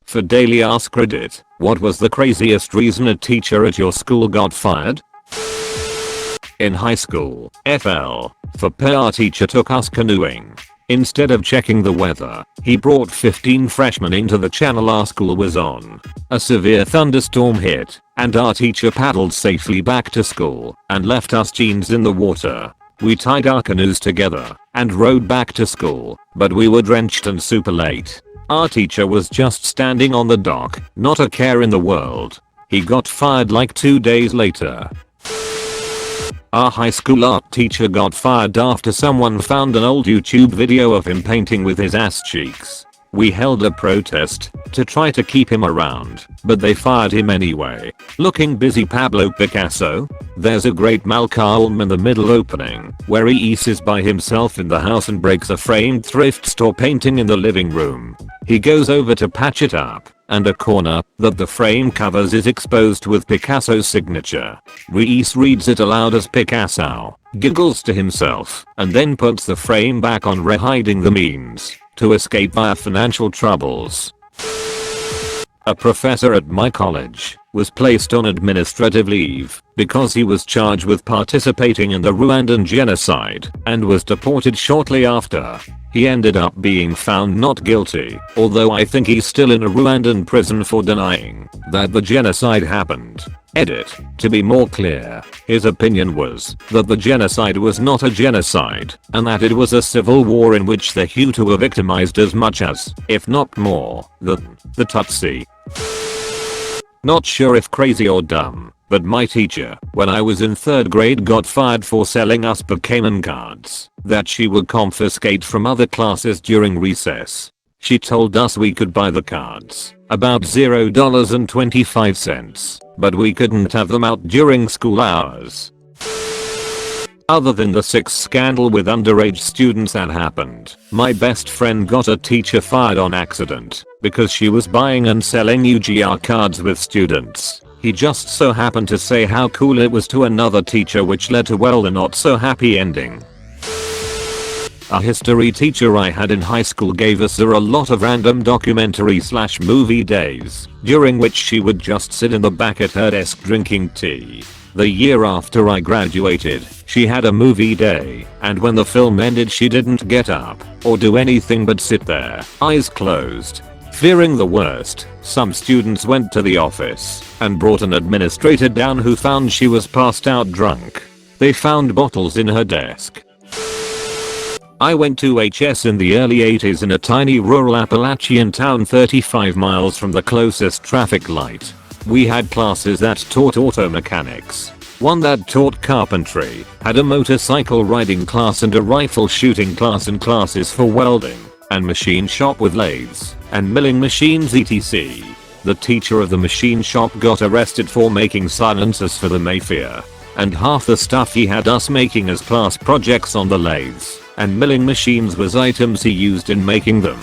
For Daily Ask Reddit, what was the craziest reason a teacher at your school got fired? In high school, FL, for our teacher took us canoeing. Instead of checking the weather, he brought 15 freshmen into the channel our school was on. A severe thunderstorm hit, and our teacher paddled safely back to school and left us jeans in the water. We tied our canoes together and rowed back to school, but we were drenched and super late. Our teacher was just standing on the dock, not a care in the world. He got fired like 2 days later. Our high school art teacher got fired after someone found an old YouTube video of him painting with his ass cheeks. We held a protest to try to keep him around, but they fired him anyway. Looking busy Pablo Picasso? There's a great Malcolm in the middle opening where he eases by himself in the house and breaks a framed thrift store painting in the living room. He goes over to patch it up, and a corner that the frame covers is exposed with Picasso's signature. Reese reads it aloud as Picasso giggles to himself and then puts the frame back on, hiding the means to escape via financial troubles. A professor at my college was placed on administrative leave because he was charged with participating in the Rwandan genocide and was deported shortly after. He ended up being found not guilty, although I think he's still in a Rwandan prison for denying that the genocide happened. Edit. To be more clear, his opinion was that the genocide was not a genocide and that it was a civil war in which the Hutu were victimized as much as, if not more, than the Tutsi. Not sure if crazy or dumb, but my teacher, when I was in 3rd grade, got fired for selling us Pokemon cards that she would confiscate from other classes during recess. She told us we could buy the cards, about $0.25, but we couldn't have them out during school hours. Other than the sex scandal with underage students that happened, my best friend got a teacher fired on accident because she was buying and selling UGR cards with students. He just so happened to say how cool it was to another teacher, which led to, well, a not so happy ending. A history teacher I had in high school gave us a lot of random documentary/movie days, during which she would just sit in the back at her desk drinking tea. The year after I graduated, she had a movie day, and when the film ended she didn't get up or do anything but sit there, eyes closed. Fearing the worst, some students went to the office and brought an administrator down who found she was passed out drunk. They found bottles in her desk. I went to HS in the early 80s in a tiny rural Appalachian town 35 miles from the closest traffic light. We had classes that taught auto mechanics, one that taught carpentry, had a motorcycle riding class and a rifle shooting class, and classes for welding and machine shop with lathes and milling machines etc. The teacher of the machine shop got arrested for making silencers for the Mayfair, and half the stuff he had us making as class projects on the lathes and milling machines was items he used in making them.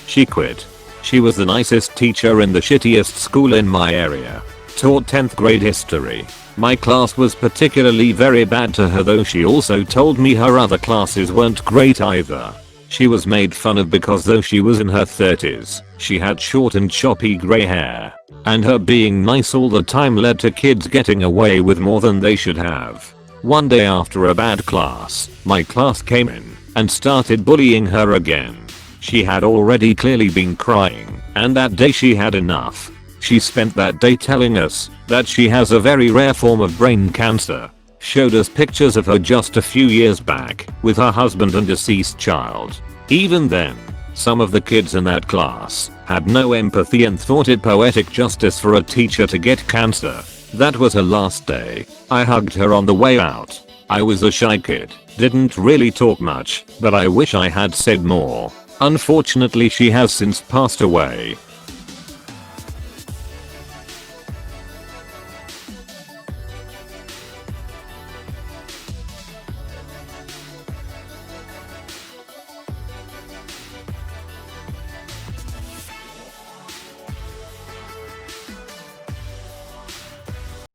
She quit. She was the nicest teacher in the shittiest school in my area. Taught 10th grade history. My class was particularly very bad to her, though she also told me her other classes weren't great either. She was made fun of because though she was in her 30s, she had short and choppy grey hair. And her being nice all the time led to kids getting away with more than they should have. One day after a bad class, my class came in and started bullying her again. She had already clearly been crying, and that day she had enough. She spent that day telling us that she has a very rare form of brain cancer. Showed us pictures of her just a few years back with her husband and deceased child. Even then, some of the kids in that class had no empathy and thought it poetic justice for a teacher to get cancer. That was her last day. I hugged her on the way out. I was a shy kid, didn't really talk much, but I wish I had said more. Unfortunately she has since passed away.